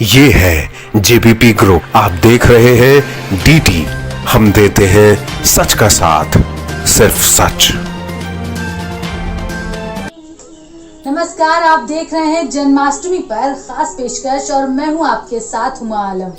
ये है JBP group. आप देख रहे हैं डीटी। हम देते हैं सच का साथ, सिर्फ सच। नमस्कार, आप देख रहे हैं जन्माष्टमी पर खास पेशकश और मैं हूं आपके साथ हुमा आलम।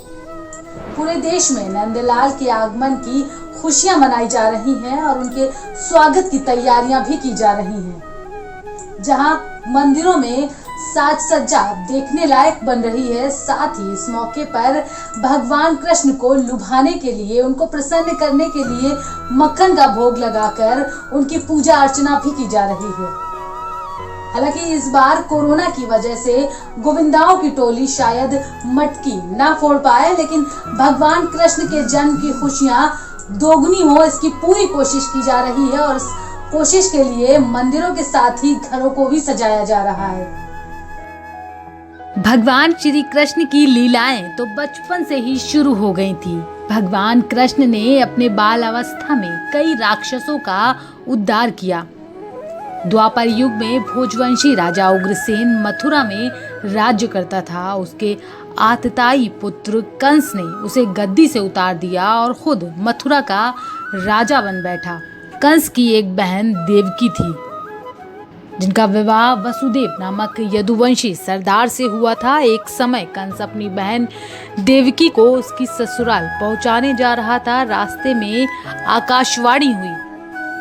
पूरे देश में नंदलाल के आगमन की खुशियां मनाई जा रही हैं और उनके स्वागत की तैयारियां भी की जा रही हैं। जहां मंदिरों में साज सज्जा देखने लायक बन रही है, साथ ही इस मौके पर भगवान कृष्ण को लुभाने के लिए, उनको प्रसन्न करने के लिए मक्खन का भोग लगाकर उनकी पूजा अर्चना भी की जा रही है। हालांकि इस बार कोरोना की वजह से गोविंदाओं की टोली शायद मटकी ना फोड़ पाए, लेकिन भगवान कृष्ण के जन्म की खुशियां दोगुनी हो, इसकी पूरी कोशिश की जा रही है और इस कोशिश के लिए मंदिरों के साथ ही घरों को भी सजाया जा रहा है। भगवान श्री कृष्ण की लीलाएं तो बचपन से ही शुरू हो गई थी। भगवान कृष्ण ने अपने बाल अवस्था में कई राक्षसों का उद्धार किया। द्वापर युग में भोजवंशी राजा उग्रसेन मथुरा में राज्य करता था। उसके आतताई पुत्र कंस ने उसे गद्दी से उतार दिया और खुद मथुरा का राजा बन बैठा। कंस की एक बहन देवकी थी, जिनका विवाह वसुदेव नामक यदुवंशी सरदार से हुआ था। एक समय कंस अपनी बहन देवकी को उसकी ससुराल पहुंचाने जा रहा था। रास्ते में आकाशवाणी हुई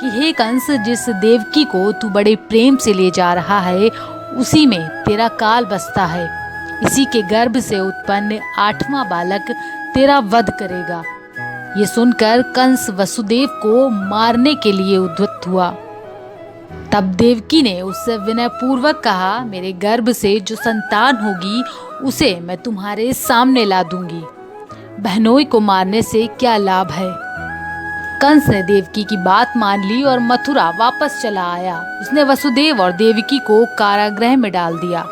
कि हे कंस, जिस देवकी को तू बड़े प्रेम से ले जा रहा है, उसी में तेरा काल बसता है। इसी के गर्भ से उत्पन्न 8वां बालक तेरा वध करेगा। ये सुनकर कंस वसुदेव को मारने के लिए उद्यत हुआ। तब देवकी ने उससे विनय पूर्वक कहा, मेरे गर्भ से जो संतान होगी उसे मैं तुम्हारे सामने ला दूंगी। बहनोई को मारने से क्या लाभ है। कंस ने देवकी की बात मान ली और मथुरा वापस चला आया। उसने वसुदेव और देवकी को कारागृह में डाल दिया।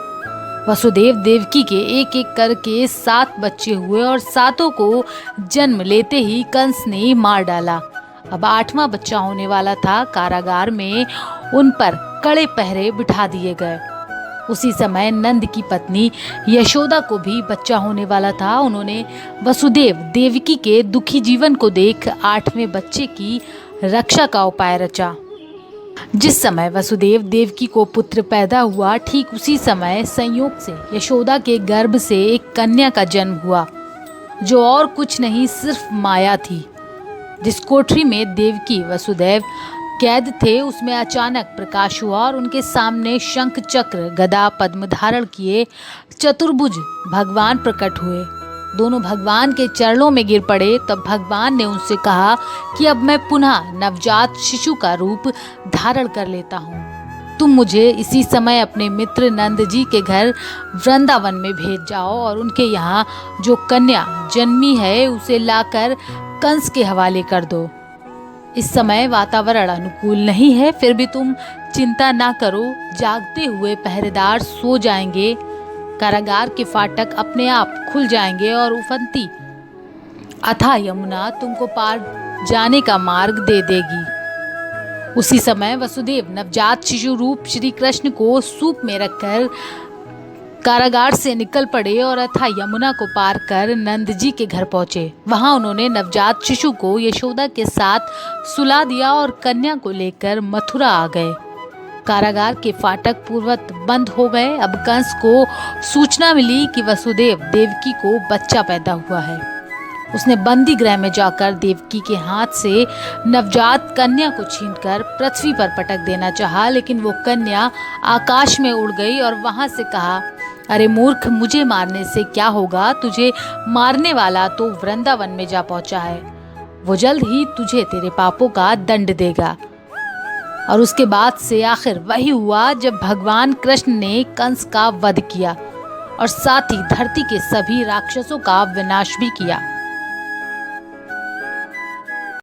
वसुदेव देवकी के एक एक करके 7 बच्चे हुए और 7 को जन्म लेते ही कंस ने मार डाला। अब 8वां बच्चा होने वाला था। कारागार में उन पर कड़े पहरे बिठा दिए गए। उसी समय नंद की पत्नी यशोदा को भी बच्चा होने वाला था। उन्होंने वसुदेव देवकी के दुखी जीवन को देख 8वें बच्चे की रक्षा का उपाय रचा। जिस समय वसुदेव देवकी को पुत्र पैदा हुआ, ठीक उसी समय संयोग से यशोदा के गर्भ से एक कन्या का जन्म हुआ, जो और कुछ नहीं सिर्फ माया थी। जिस कोठरी में देवकी वसुदेव कैद थे, उसमें अचानक प्रकाश हुआ और उनके सामने शंख चक्र गदा पद्म धारण किए चतुर्भुज भगवान प्रकट हुए। दोनों भगवान के चरणों में गिर पड़े। तब भगवान ने उनसे कहा कि अब मैं पुनः नवजात शिशु का रूप धारण कर लेता हूँ। तुम मुझे इसी समय अपने मित्र नंद जी के घर वृंदावन में भेज जाओ और उनके यहाँ जो कन्या जन्मी है उसे लाकर कंस के हवाले कर दो। इस समय वातावरण अनुकूल नहीं है, फिर भी तुम चिंता ना करो। जागते हुए पहरेदार सो जाएंगे। कारागार के फाटक अपने आप खुल जाएंगे और उफनती अथाह यमुना तुमको पार जाने का मार्ग दे देगी। उसी समय वसुदेव नवजात शिशु रूप श्री कृष्ण को सूप में रखकर कारागार से निकल पड़े और अथाह यमुना को पार कर नंद जी के घर पहुंचे। वहां उन्होंने नवजात शिशु को यशोदा के साथ सुला दिया और कन्या को लेकर मथुरा आ गए। कारागार के फाटक पूर्वत बंद हो गए। अब कंस को सूचना मिली कि वसुदेव देवकी को बच्चा पैदा हुआ है। उसने बंदी गृह में जाकर देवकी के हाथ से नवजात कन्या को छीनकर पृथ्वी पर पटक देना चाहा, लेकिन वो कन्या आकाश में उड़ गई और वहां से कहा, अरे मूर्ख, मुझे मारने से क्या होगा। तुझे मारने वाला तो वृंदावन में जा पहुंचा है। वो जल्द ही तुझे तेरे पापों का दंड देगा। और उसके बाद से आखिर वही हुआ जब भगवान कृष्ण ने कंस का वध किया और साथ ही धरती के सभी राक्षसों का विनाश भी किया।